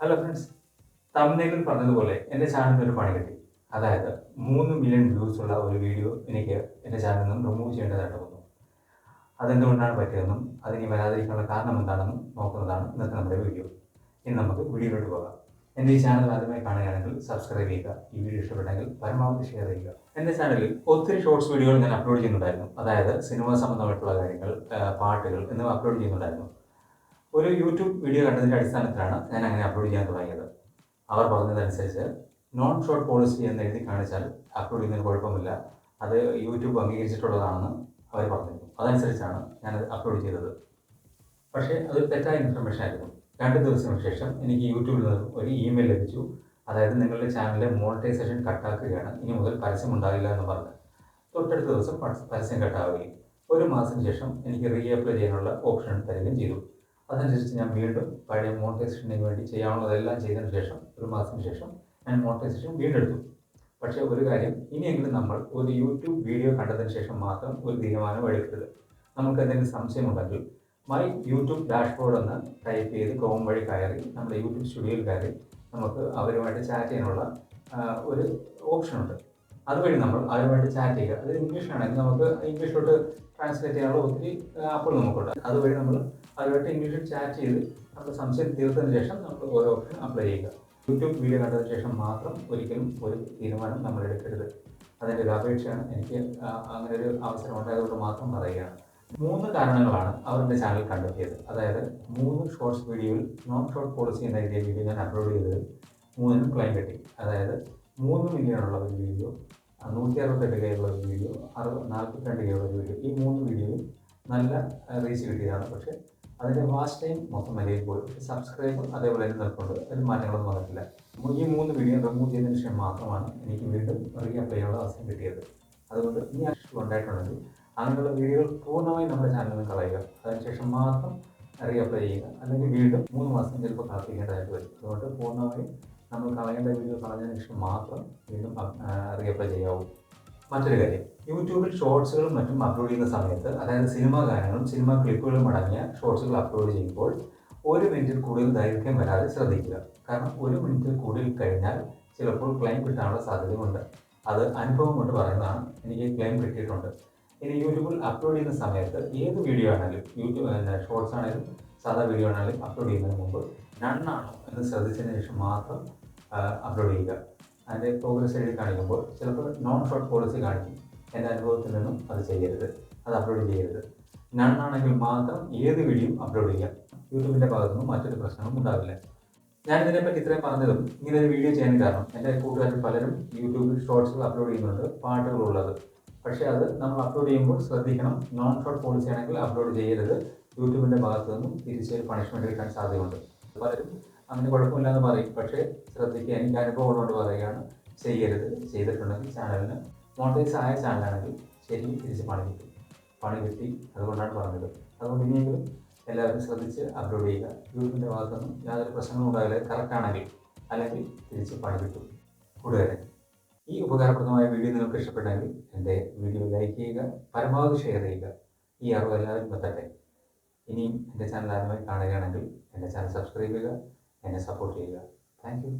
Hello friends, തംബ്നെയിലിൽ പറഞ്ഞതുപോലെ എൻ്റെ ചാനലിന് ഒരു പണി കിട്ടി. അതായത് 3 മില്യൺ വ്യൂസ് ഉള്ള ഒരു വീഡിയോ എനിക്ക് എൻ്റെ ചാനലിൽ നിന്നും റിമൂവ് ചെയ്യേണ്ടതായിട്ട് വന്നു. അതെന്തുകൊണ്ടാണ് പറ്റിയതെന്നും അതിന് വരാതിരിക്കാനുള്ള കാരണം എന്താണെന്നും നോക്കുന്നതാണ് ഇന്നത്തെ നമ്മുടെ വീഡിയോ. ഇനി നമുക്ക് വീഡിയോയിലോട്ട് പോകാം. എൻ്റെ ഈ ചാനൽ ആദ്യമായി കാണുകയാണെങ്കിൽ സബ്സ്ക്രൈബ് ചെയ്യുക. ഈ വീഡിയോ ഇഷ്ടപ്പെട്ടെങ്കിൽ പരമാവധി ഷെയർ ചെയ്യുക. എൻ്റെ ചാനലിൽ ഒത്തിരി ഷോർട്സ് വീഡിയോകൾ ഞാൻ അപ്ലോഡ് ചെയ്യുന്നുണ്ടായിരുന്നു. അതായത് സിനിമ സംബന്ധമായിട്ടുള്ള കാര്യങ്ങൾ, പാട്ടുകൾ എന്നിവ അപ്ലോഡ് ചെയ്യുന്നുണ്ടായിരുന്നു. ഒരു യൂട്യൂബ് വീഡിയോ കണ്ടതിൻ്റെ അടിസ്ഥാനത്തിലാണ് ഞാൻ അങ്ങനെ അപ്ലോഡ് ചെയ്യാൻ തുടങ്ങിയത്. അവർ പറഞ്ഞതനുസരിച്ച് നോൺ ഷോർട്ട് പോളിസി എന്ന് എഴുതി കാണിച്ചാൽ അപ്ലോഡ് ചെയ്യുന്നതിന് കുഴപ്പമില്ല, അത് യൂട്യൂബ് അംഗീകരിച്ചിട്ടുള്ളതാണെന്ന് അവർ പറഞ്ഞിരുന്നു. അതനുസരിച്ചാണ് ഞാനത് അപ്ലോഡ് ചെയ്തത്. പക്ഷേ അതൊരു തെറ്റായ ഇൻഫർമേഷൻ ആയിരുന്നു. 2 ദിവസങ്ങൾക്ക് ശേഷം എനിക്ക് യൂട്യൂബിൽ നിന്ന് ഒരു ഇമെയിൽ ലഭിച്ചു. അതായത് നിങ്ങളുടെ ചാനലിലെ മോണിറ്റൈസേഷൻ കട്ടാക്കുകയാണ്, ഇനി മുതൽ പരസ്യം ഉണ്ടാകില്ല എന്ന് പറഞ്ഞ്. തൊട്ടടുത്ത ദിവസം പരസ്യം കട്ടാവുകയും 1 മാസത്തിന് ശേഷം എനിക്ക് അപ്ലൈ ചെയ്യാനുള്ള ഓപ്ഷൻ തരികയും ചെയ്തു. അതനുസരിച്ച് ഞാൻ വീണ്ടും പഴയ മോണിറ്റൈസേഷന് വേണ്ടി ചെയ്യാവുന്നതെല്ലാം ചെയ്തതിന് ശേഷം 1 മാസത്തിന് ശേഷം ഞാൻ മോണിറ്റൈസേഷൻ വീണ്ടെടുത്തു. പക്ഷേ ഒരു കാര്യം, ഇനിയെങ്കിലും നമ്മൾ ഒരു യൂട്യൂബ് വീഡിയോ കണ്ടതിന് ശേഷം മാത്രം ഒരു തീരുമാനം എടുക്കരുത്. നമുക്ക് എന്തെങ്കിലും സംശയമുണ്ടെങ്കിൽ മൈ യൂട്യൂബ് ഡാഷ്ബോർഡ് എന്ന് ടൈപ്പ് ചെയ്ത് ക്രോം വഴി കയറി നമ്മുടെ യൂട്യൂബ് സ്റ്റുഡിയോയിൽ കയറി നമുക്ക് അവരുമായിട്ട് ചാറ്റ് ചെയ്യാനുള്ള ഒരു ഓപ്ഷനുണ്ട്. അതുവഴി നമ്മൾ അവരുമായിട്ട് ചാറ്റ് ചെയ്യുക. അത് ഇംഗ്ലീഷിലാണെങ്കിൽ നമുക്ക് ഇംഗ്ലീഷിലോട്ട് ട്രാൻസ്ലേറ്റ് ചെയ്യാനുള്ള ഒത്തിരി ആപ്പുകൾ നമുക്കുണ്ട്. അതുവഴി നമ്മൾ അവരുമായിട്ട് ഇംഗ്ലീഷിൽ ചാറ്റ് ചെയ്ത് നമ്മുടെ സംശയം തീർത്തതിന് ശേഷം നമ്മൾ ഓരോ ഓപ്ഷൻ അപ്ലൈ ചെയ്യുക. യൂട്യൂബ് വീഡിയോ കണ്ടതിന് ശേഷം മാത്രം ഒരിക്കലും ഒരു തീരുമാനം നമ്മൾ എടുക്കരുത്. അതിൻ്റെ ഒരു അപേക്ഷയാണ്. എനിക്ക് അങ്ങനെ ഒരു അവസരം ഉണ്ടായതുകൊണ്ട് മാത്രം പറയുകയാണ്. 3 കാരണങ്ങളാണ് അവരുടെ ചാനൽ കണ്ടെത്തിയത്. അതായത് 3 ഷോർട്സ് വീഡിയോയിൽ നോൺ ഷോർട്ട് പോളിസി എന്ന എഴുതിയ വീഡിയോ ഞാൻ അപ്ലോഡ് ചെയ്തത് 3നും ക്ലെയിം കിട്ടി. അതായത് 3 മില്യണുള്ള ഒരു വീഡിയോ, 168K ഉള്ള ഒരു വീഡിയോ, 42K ഉള്ള ഒരു വീഡിയോ, ഈ 3 വീഡിയോയും നല്ല റീച്ച് കിട്ടിയതാണ്. പക്ഷേ അതിൻ്റെ വാച്ച് ടൈം മൊത്തം മര്യാദയിൽ പോയി. പക്ഷേ സബ്സ്ക്രൈബ് അതേപോലെ തന്നെ നിൽക്കുന്നുണ്ട്. അതിൽ മാറ്റങ്ങളൊന്നും വന്നിട്ടില്ല. ഈ 3 വീഡിയോ റിമൂവ് ചെയ്തതിന് ശേഷം മാത്രമാണ് എനിക്ക് വീണ്ടും അപ്ലൈ ചെയ്യാനുള്ള അവസരം കിട്ടിയത്. അതുകൊണ്ട് ഇനി ആവശ്യം ഉണ്ടായിട്ടുണ്ടെങ്കിൽ അങ്ങനെയുള്ള വീഡിയോകൾ പൂർണ്ണമായും നമ്മുടെ ചാനലിൽ നിന്ന് കളയുക. അതിനുശേഷം മാത്രം അപ്ലൈ ചെയ്യുക. അല്ലെങ്കിൽ വീണ്ടും 3 മാസം ചിലപ്പോൾ കാത്തിരിക്കേണ്ടതായിട്ട് വരും. അതുകൊണ്ട് പൂർണ്ണമായും നമ്മൾ കളയേണ്ട വീഡിയോ കളഞ്ഞതിന് ശേഷം മാത്രം വീണ്ടും അപ്ലൈ ചെയ്യാവൂ. മറ്റൊരു കാര്യം, യൂട്യൂബിൽ ഷോർട്സുകളും മറ്റും അപ്ലോഡ് ചെയ്യുന്ന സമയത്ത്, അതായത് സിനിമാ ഗാനങ്ങളും സിനിമാ ക്ലിപ്പുകളും അടങ്ങിയ ഷോർട്സുകൾ അപ്ലോഡ് ചെയ്യുമ്പോൾ 1 മിനിറ്റിൽ കൂടുതൽ ദൈർഘ്യം വരാതെ ശ്രദ്ധിക്കുക. കാരണം 1 മിനിറ്റിൽ കൂടുതൽ കഴിഞ്ഞാൽ ചിലപ്പോൾ ക്ലെയിം കിട്ടാനുള്ള സാധ്യതയുണ്ട്. അത് അനുഭവം കൊണ്ട് പറയുന്നതാണ്. എനിക്ക് ക്ലെയിം കിട്ടിയിട്ടുണ്ട്. ഇനി യൂട്യൂബിൽ അപ്ലോഡ് ചെയ്യുന്ന സമയത്ത് ഏത് വീഡിയോ ആണെങ്കിലും, ഷോർട്സ് ആണെങ്കിലും സാധാ വീഡിയോ ആണെങ്കിലും അപ്ലോഡ് ചെയ്യുന്നതിന് മുമ്പ് നണ്ണാണോ എന്ന് ശ്രദ്ധിച്ചതിന് ശേഷം മാത്രം അപ്ലോഡ് ചെയ്യുക. അതിൻ്റെ പ്രോഗ്രസ് എഴുതി കാണിക്കുമ്പോൾ ചിലപ്പോൾ നോൺ ഷോർട്ട് പോളിസി കാണിക്കും. എൻ്റെ അനുഭവത്തിൽ നിന്നും അത് ചെയ്യരുത്, അത് അപ്ലോഡ് ചെയ്യരുത്. നണ്ണാണെങ്കിൽ മാത്രം ഏത് വീഡിയോ അപ്ലോഡ് ചെയ്യാം. യൂട്യൂബിൻ്റെ ഭാഗത്തുനിന്നും മറ്റൊരു പ്രശ്നവും ഉണ്ടാവില്ല. ഞാനിതിനെപ്പറ്റി ഇത്രയും പറഞ്ഞതും ഇങ്ങനെ ഒരു വീഡിയോ ചെയ്യാൻ കാരണം, എൻ്റെ കൂട്ടുകാരിൽ പലരും യൂട്യൂബിൽ ഷോർട്സുകൾ അപ്ലോഡ് ചെയ്യുന്നുണ്ട്, പാട്ടുകളുള്ളത്. പക്ഷേ അത് നമ്മൾ അപ്ലോഡ് ചെയ്യുമ്പോൾ ശ്രദ്ധിക്കണം. നോൺ ഷോർട്ട് പോളിസി ആണെങ്കിൽ അപ്ലോഡ് ചെയ്യരുത്. യൂട്യൂബിൻ്റെ ഭാഗത്തു നിന്നും തിരിച്ച് പണിഷ്മെൻറ്റ് കിട്ടാൻ സാധ്യതയുണ്ട്. പലരും അങ്ങനെ കുഴപ്പമില്ലെന്ന് പറയും. പക്ഷേ ശ്രദ്ധിക്കുക, എനിക്ക് അനുഭവം ഉള്ളതുകൊണ്ട് പറയുകയാണ്, ചെയ്യരുത്. ചെയ്തിട്ടുണ്ടെങ്കിൽ ചാനലിന് മോണിറ്റൈസ് ആയ ചാനലാണെങ്കിൽ ശരിക്കും തിരിച്ച് പണി കിട്ടി. അതുകൊണ്ടാണ് പറഞ്ഞത്. അതുകൊണ്ട് ഇനിയെങ്കിലും എല്ലാവരും ശ്രദ്ധിച്ച് അപ്ലോഡ് ചെയ്യുക. യൂട്യൂബിൻ്റെ ഭാഗത്തുനിന്നും യാതൊരു പ്രശ്നങ്ങളും ഉണ്ടാവില്ല, കറക്റ്റാണെങ്കിൽ. അല്ലെങ്കിൽ തിരിച്ച് പണി കിട്ടും. കൂട്ടുകാരെ, ഈ ഉപകാരപ്രദമായ വീഡിയോ നിങ്ങൾക്ക് ഇഷ്ടപ്പെട്ടെങ്കിൽ എൻ്റെ വീഡിയോ ലൈക്ക് ചെയ്യുക, പരമാവധി ഷെയർ ചെയ്യുക. ഈ അറിവ് എല്ലാവരും എത്തട്ടെ. ഇനിയും എൻ്റെ ചാനൽ ആദ്യമായി കാണുകയാണെങ്കിൽ എൻ്റെ ചാനൽ സബ്സ്ക്രൈബ് ചെയ്യുക, എന്നെ സപ്പോർട്ട് ചെയ്യുക. Thank you.